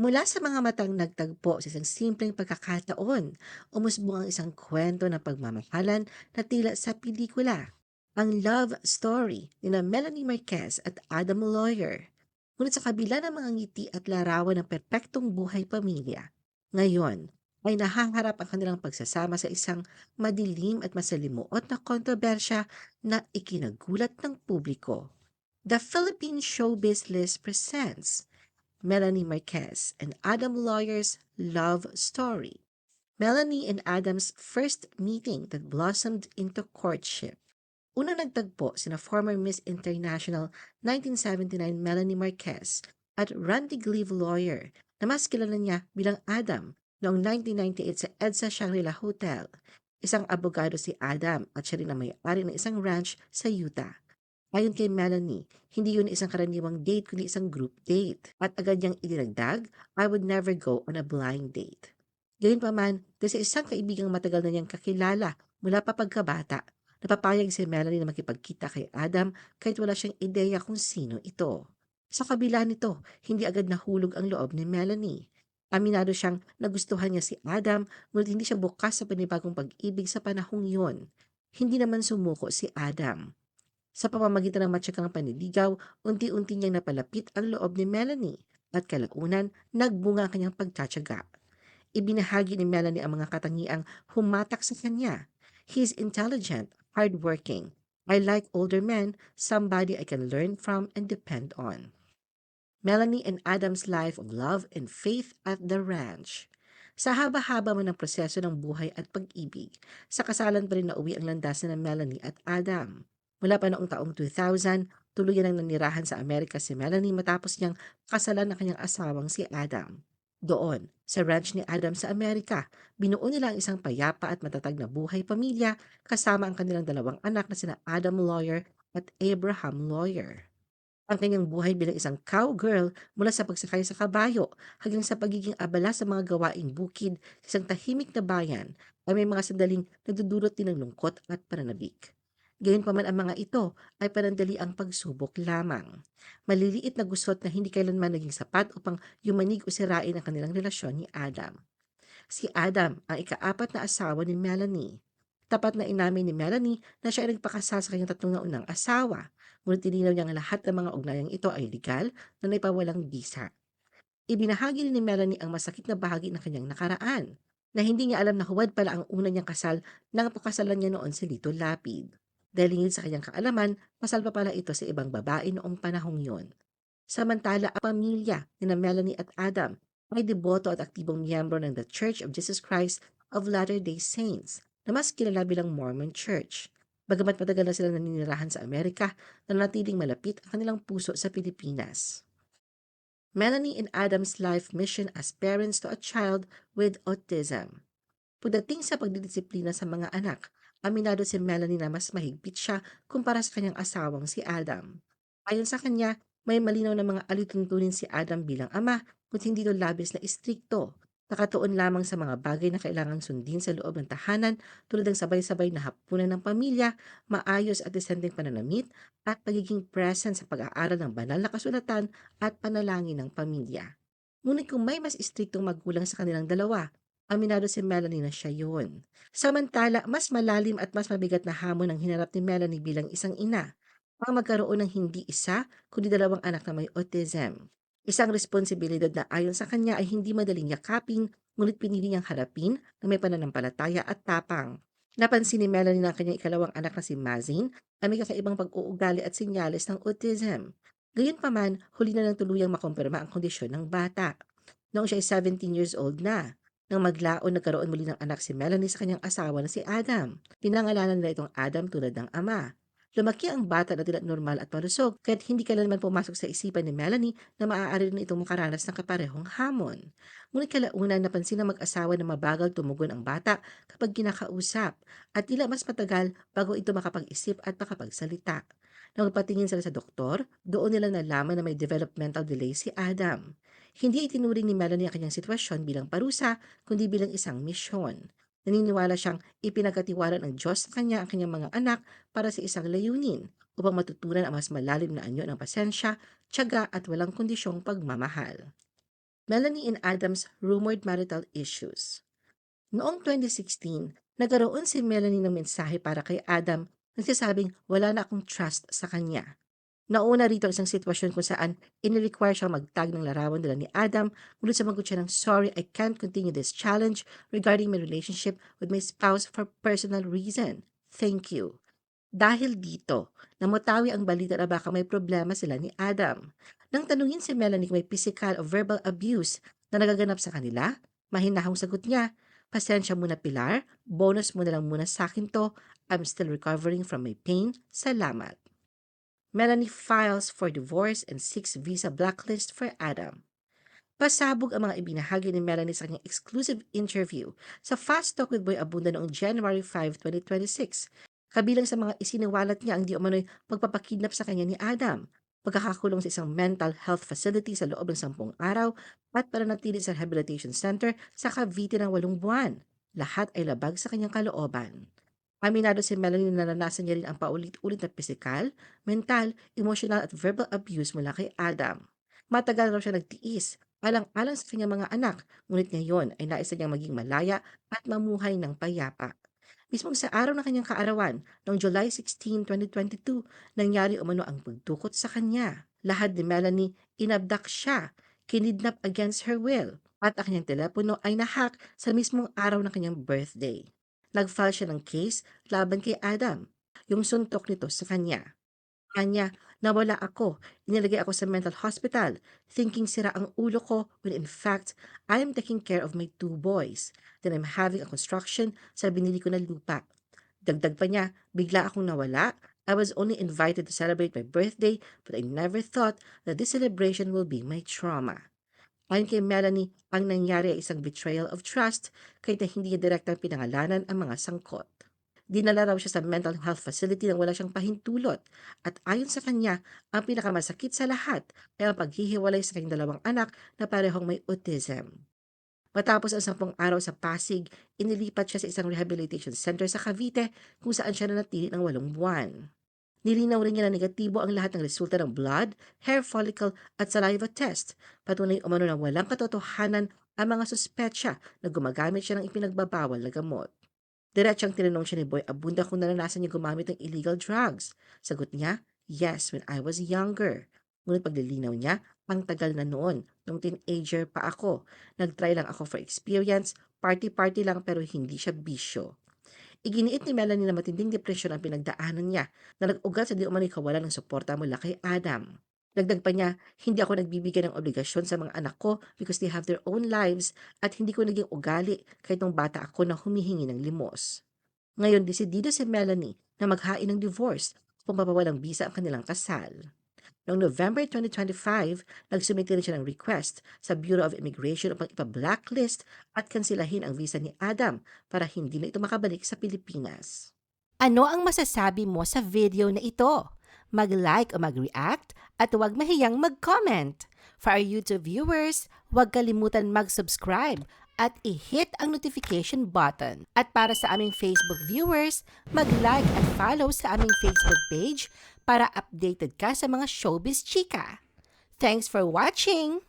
Mula sa mga matang nagtagpo sa isang simpleng pagkakataon, umusbong ang isang kwento ng pagmamahalan na tila sa pelikula. Ang love story ni na Melanie Marquez at Adam Lawyer. Ngunit sa kabila ng mga ngiti at larawan ng perpektong buhay pamilya, ngayon ay nahaharap ang kanilang pagsasama sa isang madilim at masalimuot na kontrobersya na ikinagulat ng publiko. The Philippine Showbiz List presents Melanie Marquez and Adam Lawyer's love story. Melanie and Adam's first meeting that blossomed into courtship. Unang nagtagpo sina former Miss International 1979 Melanie Marquez at Randy Gleave Lawyer na mas kilala niya bilang Adam noong 1998 sa EDSA Shangri-La Hotel. Isang abogado si Adam at siya rin ang may-ari ng isang ranch sa Utah. Ayon kay Melanie, hindi yun isang karaniwang date kundi isang group date. At agad niyang idinagdag, I would never go on a blind date. Gayunpaman, dahil sa isang kaibigang matagal na niyang kakilala mula pa pagkabata, napapayag si Melanie na makipagkita kay Adam kahit wala siyang ideya kung sino ito. Sa kabila nito, hindi agad nahulog ang loob ni Melanie. Aminado siyang nagustuhan niya si Adam, ngunit hindi siya bukas sa panibagong pag-ibig sa panahong yon. Hindi naman sumuko si Adam. Sa pamamagitan ng matiyakang panliligaw, unti-unti niyang napalapit ang loob ni Melanie at kalaunan nagbunga ang kanyang pagtsatsaga. Ibinahagi ni Melanie ang mga katangiang humatak sa kanya. He's intelligent, hardworking. I like older men, somebody I can learn from and depend on. Melanie and Adam's life of love and faith at the ranch. Sa haba-haba man ng proseso ng buhay at pag-ibig, sa kasalan pa rin nauwi ang landas na Melanie at Adam. Mula pa noong taong 2000, tuluyan ang nanirahan sa Amerika si Melanie matapos niyang kasalan ng kanyang asawang si Adam. Doon, sa ranch ni Adam sa Amerika, binuo nila ang isang payapa at matatag na buhay pamilya kasama ang kanilang dalawang anak na sina Adam Lawyer at Abraham Lawyer. Ang kanyang buhay bilang isang cowgirl mula sa pagsakay sa kabayo hanggang sa pagiging abala sa mga gawaing bukid sa isang tahimik na bayan ay may mga sandaling nagdudulot din ng lungkot at pananabik. Gayunpaman ang mga ito ay panandali ang pagsubok lamang. Maliliit na gusot na hindi kailanman naging sapat upang yumanig o sirain ang kanilang relasyon ni Adam. Si Adam ang ikaapat na asawa ni Melanie. Tapat na inamin ni Melanie na siya ay nagpakasal sa kanyang tatlong naunang asawa, ngunit tininaw niya ang lahat ng mga ugnayang ito ay legal na naipawalang bisa. Ibinahagi rin ni Melanie ang masakit na bahagi ng kanyang nakaraan, na hindi niya alam na huwad pala ang una niyang kasal nang pakasalan niya noon si Lito Lapid. Dahil hingid sa kanyang kaalaman, pasal pa pala ito sa ibang babae noong panahong yon. Samantala, ang pamilya ni na Melanie at Adam ay deboto at aktibong miyembro ng The Church of Jesus Christ of Latter-day Saints, na mas kilala bilang Mormon Church. Bagamat matagal na sila naninirahan sa Amerika, nanatiling malapit ang kanilang puso sa Pilipinas. Melanie and Adam's life mission as parents to a child with autism. Pagdating sa pagdidisiplina sa mga anak, aminado si Melanie na mas mahigpit siya kumpara sa kanyang asawang si Adam. Ayon sa kanya, may malinaw na mga alituntunin si Adam bilang ama, ngunit hindi ito labis na istrikto. Nakatuon lamang sa mga bagay na kailangang sundin sa loob ng tahanan tulad ng sabay-sabay na hapunan ng pamilya, maayos at desenteng pananamit, at pagiging present sa pag-aaral ng banal na kasulatan at panalangin ng pamilya. Ngunit kung may mas istriktong magulang sa kanilang dalawa, aminado si Melanie na siya yun. Samantala, mas malalim at mas mabigat na hamon ang hinarap ni Melanie bilang isang ina, ang magkaroon ng hindi isa, kundi dalawang anak na may autism. Isang responsibilidad na ayon sa kanya ay hindi madaling yakapin, ngunit pinili niyang harapin na may pananampalataya at tapang. Napansin ni Melanie na ang kanyang ikalawang anak na si Mazin ay may kakaibang pag-uugali at senyales ng autism. Gayunpaman, huli na lang tuluyang makumpirma ang kondisyon ng bata. Noong siya ay 17 years old na, nang maglaon nagkaroon muli ng anak si Melanie sa kanyang asawa na si Adam. Pinangalanan nila itong Adam tulad ng ama. Lumaki ang bata na tila normal at malusog, kaya't hindi kailanman pumasok sa isipan ni Melanie na maaari rin itong makaranas ng kaparehong hamon. Ngunit kalaunan napansin ng mag-asawa na mabagal tumugon ang bata kapag kinakausap at tila mas matagal bago ito makapag-isip at makapagsalita. Nang magpatingin sila sa doktor, doon nila nalaman na may developmental delay si Adam. Hindi itinuring ni Melanie ang kanyang sitwasyon bilang parusa, kundi bilang isang misyon. Naniniwala siyang ipinagkatiwala ng Diyos sa kanya ang kanyang mga anak para sa isang layunin upang matutunan ang mas malalim na anyo ng pasensya, tiyaga at walang kondisyong pagmamahal. Melanie and Adam's rumored marital issues. Noong 2016, nagkaroon si Melanie ng mensahe para kay Adam nagsasabing wala na akong trust sa kanya. Nauna rito ang isang sitwasyon kung saan inirequire siyang magtag ng larawan nila ni Adam, ngunit sumagot siya ng, "Sorry, I can't continue this challenge regarding my relationship with my spouse for personal reason. Thank you." Dahil dito, namutawi ang balita na baka may problema sila ni Adam. Nang tanungin si Melanie kung may physical o verbal abuse na nagaganap sa kanila, mahinahong sagot niya, "Pasensya muna Pilar, bonus mo na lang muna sa akin to. I'm still recovering from my pain. Salamat." Melanie files for divorce and seeks visa blacklist for Adam. Pasabog ang mga ibinahagi ni Melanie sa kanyang exclusive interview sa Fast Talk with Boy Abunda noong January 5, 2026. Kabilang sa mga isiniwalat niya ang di umano'y pagpapakidnap sa kanya ni Adam, pagkakakulong sa isang mental health facility sa loob ng 10 araw at pananatili sa rehabilitation center sa Cavite ng 8 buwan. Lahat ay labag sa kanyang kalooban. Aminado si Melanie na naranasan niya rin ang paulit-ulit na pisikal, mental, emotional at verbal abuse mula kay Adam. Matagal raw siya nagtiis, alang-alang sa kanyang mga anak, ngunit ngayon ay nais niyang maging malaya at mamuhay ng payapa. Mismong sa araw ng kanyang kaarawan, noong July 16, 2022, nangyari umano ang pagdukot sa kanya. Lahat ni Melanie, inabdak siya, kinidnap against her will, at ang kanyang telepono ay nahack sa mismong araw ng kanyang birthday. Nag-file siya ng case laban kay Adam, yung suntok nito sa kanya. Kanya, "Nawala ako, inilagay ako sa mental hospital, thinking sira ang ulo ko when in fact, I am taking care of my 2 boys. Then I'm having a construction sa binili ko na lupa." Dagdag pa niya, "Bigla akong nawala. I was only invited to celebrate my birthday but I never thought that this celebration will be my trauma." Ayon kay Melanie, ang nangyari ay isang betrayal of trust kahit na hindi niya direktang pinangalanan ang mga sangkot. Dinala raw siya sa mental health facility nang wala siyang pahintulot at ayon sa kanya, ang pinakamasakit sa lahat ay ang paghihiwalay sa kanyang 2 anak na parehong may autism. Matapos ang 10 araw sa Pasig, inilipat siya sa isang rehabilitation center sa Cavite kung saan siya nanatili ng 8 buwan. Nilinaw rin niya na negatibo ang lahat ng resulta ng blood, hair follicle at saliva test. Patunay umano na walang katotohanan ang mga suspetsya na gumagamit siya ng ipinagbabawal na gamot. Diretsang tinanong siya ni Boy Abunda kung naranasan niya gumamit ng illegal drugs. Sagot niya, "Yes, when I was younger." Ngunit paglilinaw niya, ang tagal na noon, nung teenager pa ako. Nag-try lang ako for experience, party-party lang pero hindi siya bisyo. Iginiit ni Melanie na matinding depresyon ang pinagdaanan niya na nag-ugat sa di umano'y kawalan ng suporta mula kay Adam. Dagdag pa niya, "Hindi ako nagbibigay ng obligasyon sa mga anak ko because they have their own lives at hindi ko naging ugali kahit nung bata ako na humihingi ng limos." Ngayon, desidido si Melanie na maghain ng divorce kung mapawalang bisa ang kanilang kasal. Noong November 2025, nagsumite rin siya ng request sa Bureau of Immigration upang ipa-blacklist at kansilahin ang visa ni Adam para hindi na ito makabalik sa Pilipinas. Ano ang masasabi mo sa video na ito? Mag-like o mag-react at huwag mahiyang mag-comment. For our YouTube viewers, huwag kalimutan mag-subscribe at i-hit ang notification button. At para sa aming Facebook viewers, mag-like at follow sa aming Facebook page para updated ka sa mga showbiz chika. Thanks for watching!